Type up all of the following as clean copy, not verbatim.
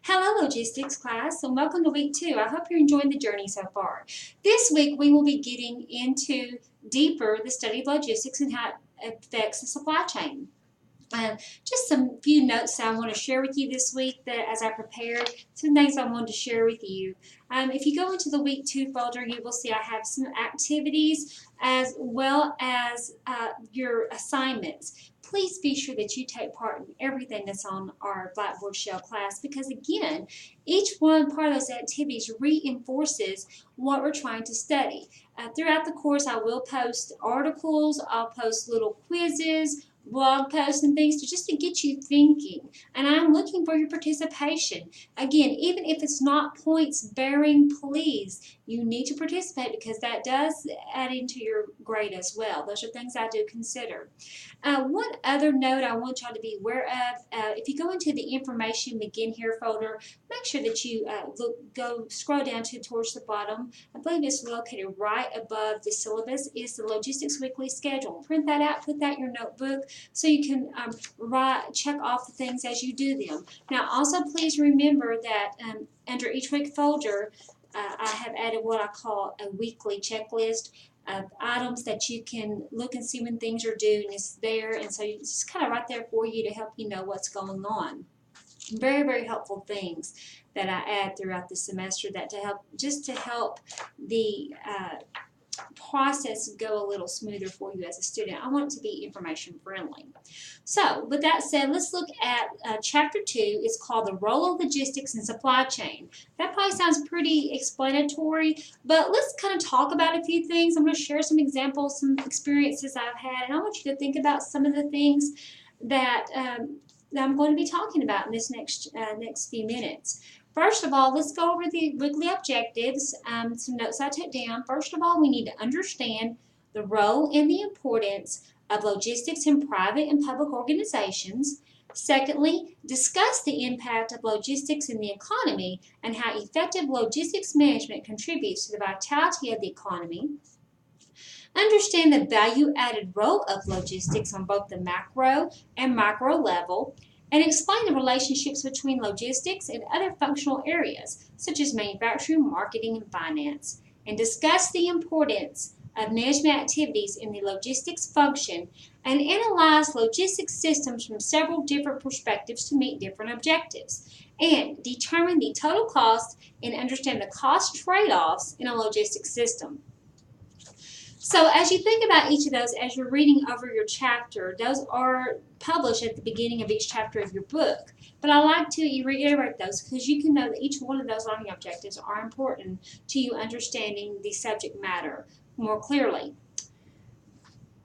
Hello, logistics class, and welcome to week 2. I hope you're enjoying the journey so far. This week, we will be getting into deeper the study of logistics and how it affects the supply chain. Just some few notes that I want to share with you this week that as I prepared, some things I wanted to share with you. If you go into the week 2 folder, you will see I have some activities as well as your assignments. Please be sure that you take part in everything that's on our Blackboard Shell class because again, each one part of those activities reinforces what we're trying to study. Throughout the course, I will post articles, I'll post little quizzes, blog posts and things to get you thinking, and I'm looking for your participation. Again, even if it's not points bearing, please, you need to participate because that does add into your grade as well. Those are things I do consider. One other note I want y'all to be aware of, if you go into the information begin here folder, make sure that you scroll down towards the bottom. I believe it's located right above the syllabus is the Logistics Weekly Schedule. Print that out, put that in your notebook so you can check off the things as you do them. Now also please remember that under each week folder, I have added what I call a weekly checklist of items that you can look and see when things are due, and it's there, and so it's just kind of right there for you to help you know what's going on. Very, very helpful things that I add throughout the semester that to help the process go a little smoother for you as a student. I want it to be information friendly. So with that said, let's look at chapter 2. It's called the role of logistics and supply chain. That probably sounds pretty explanatory, but let's kind of talk about a few things. I'm going to share some examples, some experiences I've had, and I want you to think about some of the things that I'm going to be talking about in this next few minutes. First of all, let's go over the weekly objectives, some notes I took down. First of all, we need to understand the role and the importance of logistics in private and public organizations. Secondly, discuss the impact of logistics in the economy and how effective logistics management contributes to the vitality of the economy. Understand the value-added role of logistics on both the macro and micro level, and explain the relationships between logistics and other functional areas, such as manufacturing, marketing, and finance, and discuss the importance of management activities in the logistics function, and analyze logistics systems from several different perspectives to meet different objectives, and determine the total cost and understand the cost trade-offs in a logistics system. So as you think about each of those, as you're reading over your chapter, those are published at the beginning of each chapter of your book. But I like to reiterate those because you can know that each one of those learning objectives are important to you understanding the subject matter more clearly.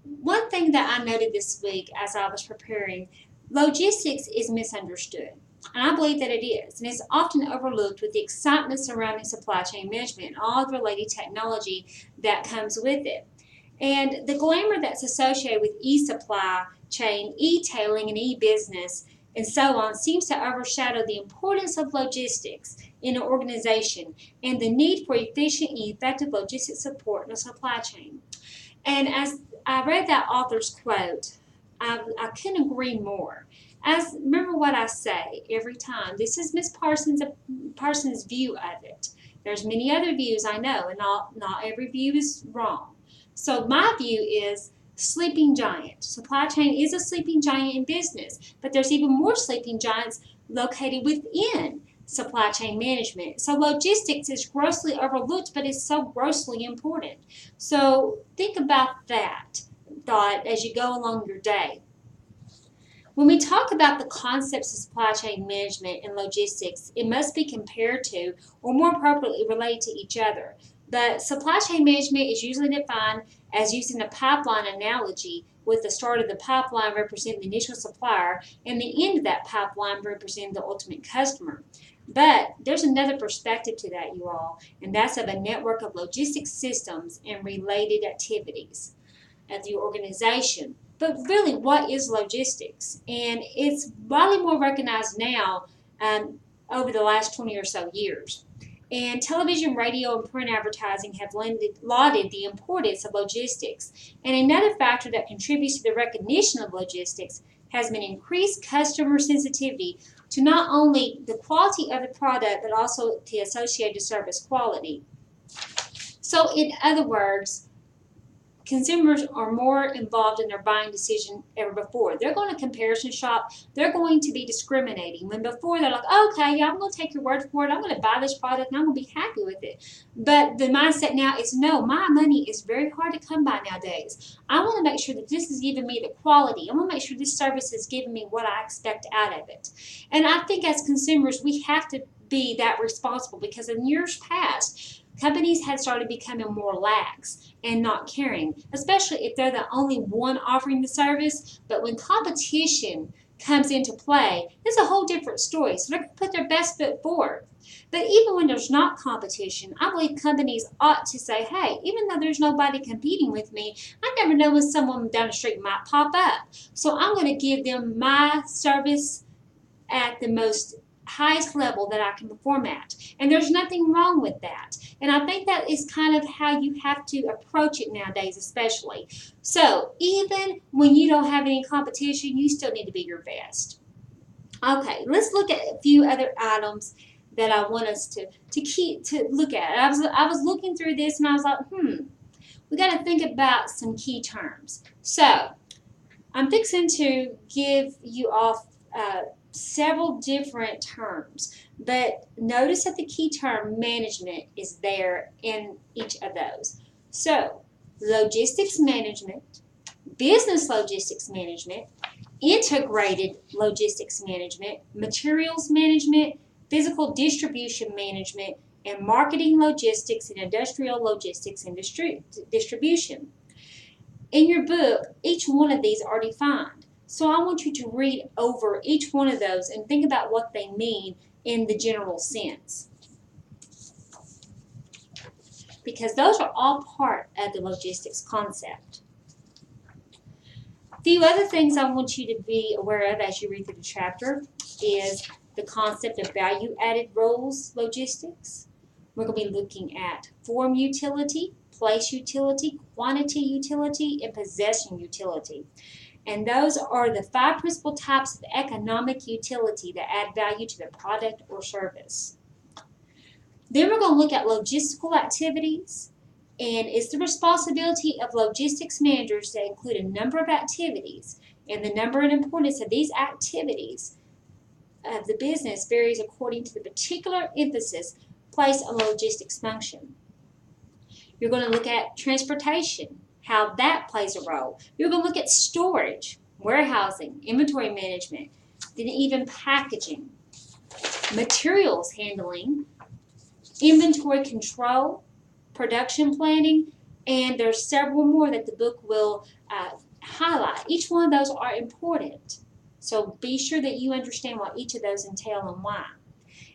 One thing that I noted this week as I was preparing, logistics is misunderstood. And I believe that it is, and it's often overlooked with the excitement surrounding supply chain management and all the related technology that comes with it. And the glamour that's associated with e-supply chain, e-tailing, and e-business, and so on, seems to overshadow the importance of logistics in an organization and the need for efficient and effective logistics support in a supply chain. And as I read that author's quote, I couldn't agree more. Remember what I say every time. This is Ms. Parsons' view of it. There's many other views I know, and not every view is wrong. So my view is sleeping giant. Supply chain is a sleeping giant in business, but there's even more sleeping giants located within supply chain management. So logistics is grossly overlooked, but it's so grossly important. So think about that thought as you go along your day. When we talk about the concepts of supply chain management and logistics, it must be compared to, or more appropriately related to each other. But supply chain management is usually defined as using a pipeline analogy, with the start of the pipeline representing the initial supplier and the end of that pipeline representing the ultimate customer. But there's another perspective to that, you all, and that's of a network of logistics systems and related activities of the organization. But really, what is logistics? And it's widely more recognized now over the last 20 or so years. And television, radio, and print advertising have lauded the importance of logistics. And another factor that contributes to the recognition of logistics has been increased customer sensitivity to not only the quality of the product, but also the associated service quality. So in other words, consumers are more involved in their buying decision ever before. They're going to comparison shop. They're going to be discriminating. When before they're like, okay, yeah, I'm going to take your word for it. I'm going to buy this product and I'm going to be happy with it. But the mindset now is, no, my money is very hard to come by nowadays. I want to make sure that this is giving me the quality. I want to make sure this service is giving me what I expect out of it. And I think as consumers, we have to be that responsible, because in years past, companies had started becoming more lax and not caring, especially if they're the only one offering the service. But when competition comes into play, it's a whole different story. So they're going to put their best foot forward. But even when there's not competition, I believe companies ought to say, hey, even though there's nobody competing with me, I never know when someone down the street might pop up. So I'm going to give them my service at the most highest level that I can perform at. And there's nothing wrong with that. And I think that is kind of how you have to approach it nowadays, especially. So even when you don't have any competition, you still need to be your best. Okay, let's look at a few other items that I want us to look at. I was looking through this and I was like, we got to think about some key terms. So I'm fixing to give you off several different terms, but notice that the key term management is there in each of those. So logistics management, business logistics management, integrated logistics management, materials management, physical distribution management, and marketing logistics and industrial logistics and distribution. In your book, each one of these are defined. So I want you to read over each one of those and think about what they mean in the general sense, because those are all part of the logistics concept. A few other things I want you to be aware of as you read through the chapter is the concept of value-added roles logistics. We're going to be looking at form utility, place utility, quantity utility, and possession utility. And those are the 5 principal types of economic utility that add value to the product or service. Then we're going to look at logistical activities, and it's the responsibility of logistics managers to include a number of activities, and the number and importance of these activities of the business varies according to the particular emphasis placed on the logistics function. You're going to look at transportation, how that plays a role. You're going to look at storage, warehousing, inventory management, then even packaging, materials handling, inventory control, production planning, and there's several more that the book will highlight. Each one of those are important. So be sure that you understand what each of those entail and why.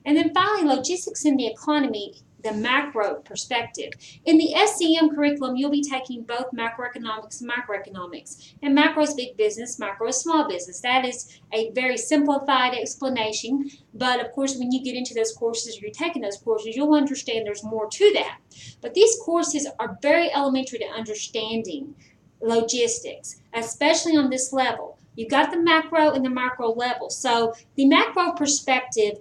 And then finally, logistics in the economy, the macro perspective. In the SCM curriculum, you'll be taking both macroeconomics and microeconomics. And macro is big business, micro is small business. That is a very simplified explanation. But of course, when you get into those courses, or you're taking those courses, you'll understand there's more to that. But these courses are very elementary to understanding logistics, especially on this level. You've got the macro and the micro level. So the macro perspective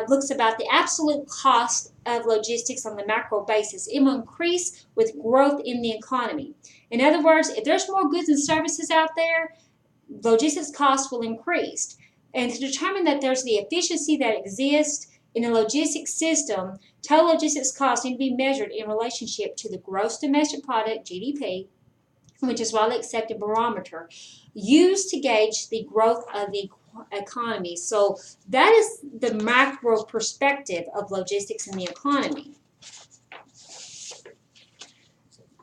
looks about the absolute cost of logistics on the macro basis. It will increase with growth in the economy. In other words, if there's more goods and services out there, logistics costs will increase. And to determine that there's the efficiency that exists in the logistics system, total logistics costs need to be measured in relationship to the gross domestic product, GDP, which is widely accepted barometer, used to gauge the growth of the economy. So that is the macro perspective of logistics in the economy.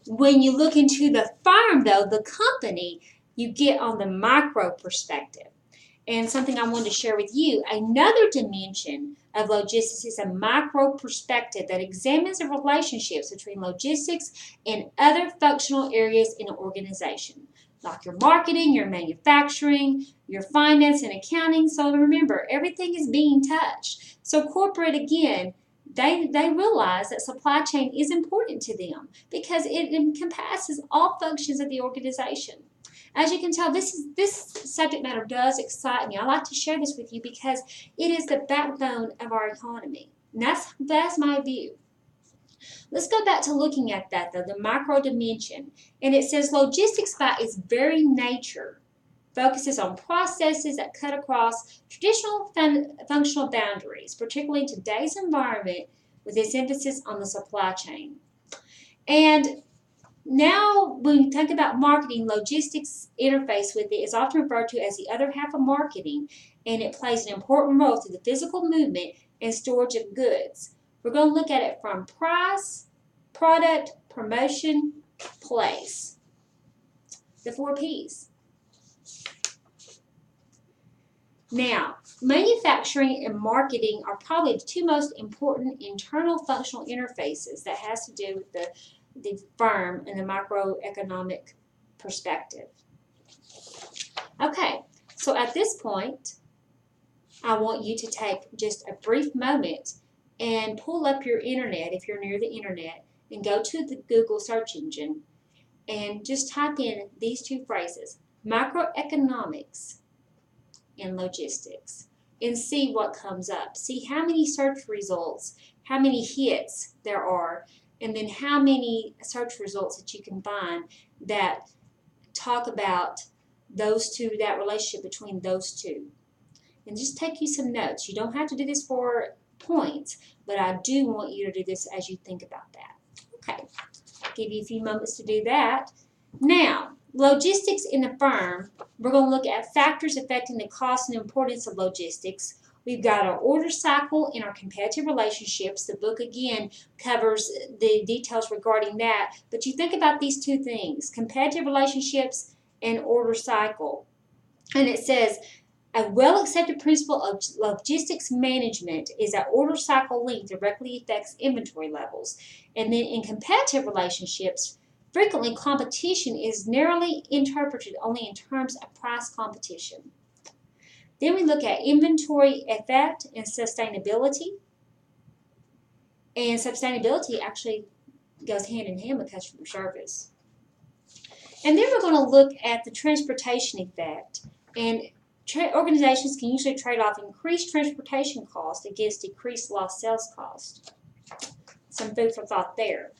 When you look into the firm, though, the company, you get on the micro perspective. And something I wanted to share with you, another dimension of logistics is a micro perspective that examines the relationships between logistics and other functional areas in an organization, like your marketing, your manufacturing, your finance and accounting. So remember, everything is being touched. So corporate, again, they realize that supply chain is important to them because it encompasses all functions of the organization. As you can tell, this subject matter does excite me. I like to share this with you because it is the backbone of our economy. And that's my view. Let's go back to looking at that, though, the micro dimension. And it says logistics by its very nature focuses on processes that cut across traditional functional boundaries, particularly in today's environment with its emphasis on the supply chain. And now, when you think about marketing, logistics interface with it is often referred to as the other half of marketing, and it plays an important role through the physical movement and storage of goods. We're going to look at it from price, product, promotion, place. The 4 Ps. Now, manufacturing and marketing are probably the 2 most important internal functional interfaces that has to do with the firm and the microeconomic perspective. Okay, so at this point, I want you to take just a brief moment and pull up your internet if you're near the internet and go to the Google search engine and just type in these 2 phrases, microeconomics and logistics, and see what comes up. See how many search results, how many hits there are, and then how many search results that you can find that talk about those 2, that relationship between those 2. And just take you some notes. You don't have to do this for points, but I do want you to do this as you think about that. Okay, I'll give you a few moments to do that. Now, logistics in the firm, we're going to look at factors affecting the cost and importance of logistics. We've got our order cycle and our competitive relationships. The book, again, covers the details regarding that. But you think about these 2 things, competitive relationships and order cycle. And it says, a well-accepted principle of logistics management is that order cycle length directly affects inventory levels. And then in competitive relationships, frequently competition is narrowly interpreted only in terms of price competition. Then we look at inventory effect and sustainability. And sustainability actually goes hand in hand with customer service. And then we're going to look at the transportation effect. And organizations can usually trade off increased transportation cost against decreased lost sales cost. Some food for thought there.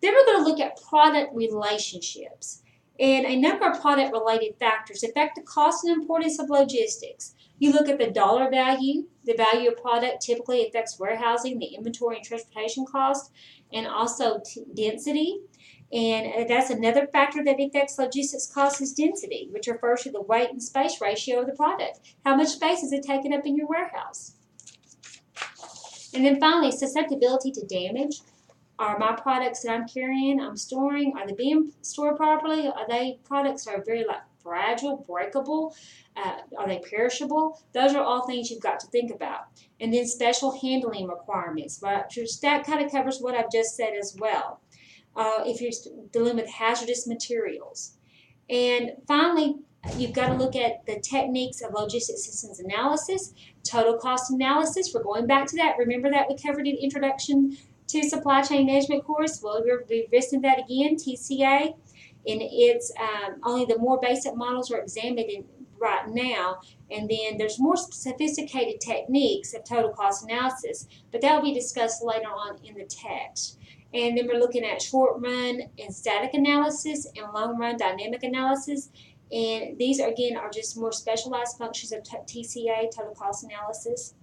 Then we're going to look at product relationships. And a number of product-related factors affect the cost and importance of logistics. You look at the dollar value. The value of product typically affects warehousing, the inventory and transportation cost, and also density. And that's another factor that affects logistics cost is density, which refers to the weight and space ratio of the product. How much space is it taking up in your warehouse? And then finally, susceptibility to damage. Are my products that I'm carrying, I'm storing, are they being stored properly? Are they products that are very fragile, breakable? Are they perishable? Those are all things you've got to think about. And then special handling requirements. Right? That kind of covers what I've just said as well. If you're dealing with hazardous materials. And finally, you've got to look at the techniques of logistics systems analysis, total cost analysis. We're going back to that. Remember that we covered in Introduction to Supply Chain Management course? Well, we're revisiting that again, TCA. And it's only the more basic models are examined right now. And then there's more sophisticated techniques of total cost analysis, but that will be discussed later on in the text. And then we're looking at short-run and static analysis and long-run dynamic analysis. And these, again, are just more specialized functions of TCA, total cost analysis.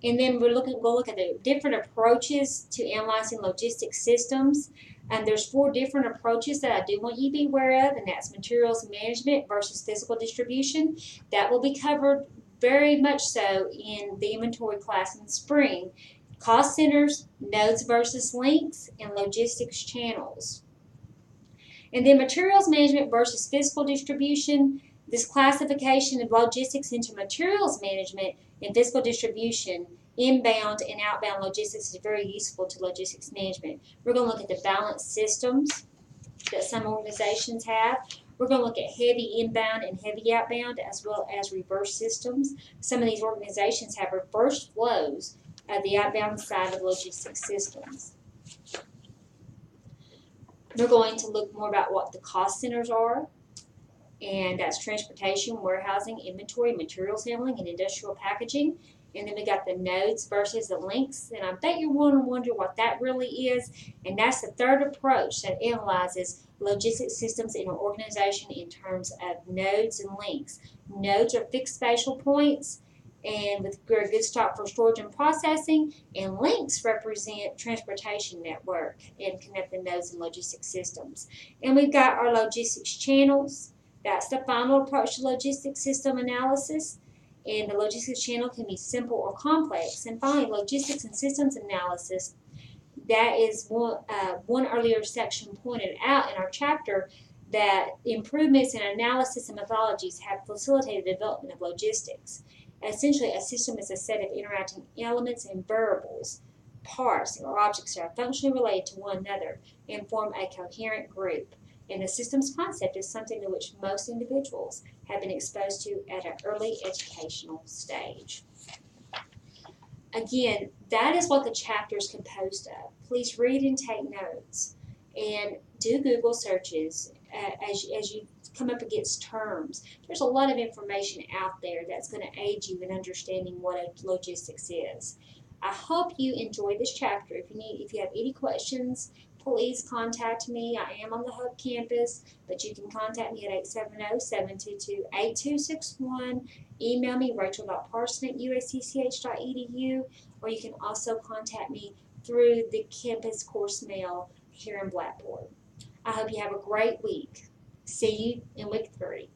And then we'll look at the different approaches to analyzing logistics systems. And there's 4 different approaches that I do want you to be aware of, and that's materials management versus physical distribution. That will be covered very much so in the inventory class in the spring. Cost centers, nodes versus links, and logistics channels. And then materials management versus physical distribution. This classification of logistics into materials management and physical distribution, inbound and outbound logistics is very useful to logistics management. We're going to look at the balanced systems that some organizations have. We're going to look at heavy inbound and heavy outbound as well as reverse systems. Some of these organizations have reverse flows of the outbound side of logistics systems. We're going to look more about what the cost centers are. and that's transportation, warehousing, inventory, materials handling, and industrial packaging. And then we got the nodes versus the links, and I bet you're going to wonder what that really is. And that's the third approach that analyzes logistics systems in an organization in terms of nodes and links. Nodes are fixed spatial points and with good stock for storage and processing, and links represent transportation network and connect the nodes and logistics systems. And we've got our logistics channels. That's the final approach to logistics system analysis. And the logistics channel can be simple or complex. And finally, logistics and systems analysis. That is one earlier section pointed out in our chapter that improvements in analysis and methodologies have facilitated the development of logistics. Essentially, a system is a set of interacting elements and variables, parts, or objects that are functionally related to one another and form a coherent group. And the systems concept is something to which most individuals have been exposed to at an early educational stage. Again, that is what the chapter is composed of. Please read and take notes and do Google searches as you come up against terms. There's a lot of information out there that's going to aid you in understanding what a logistics is. I hope you enjoyed this chapter. If you have any questions, please contact me. I am on the Hub campus, but you can contact me at 870-722-8261. Email me, rachel.parson@uscch.edu, or you can also contact me through the campus course mail here in Blackboard. I hope you have a great week. See you in week 3.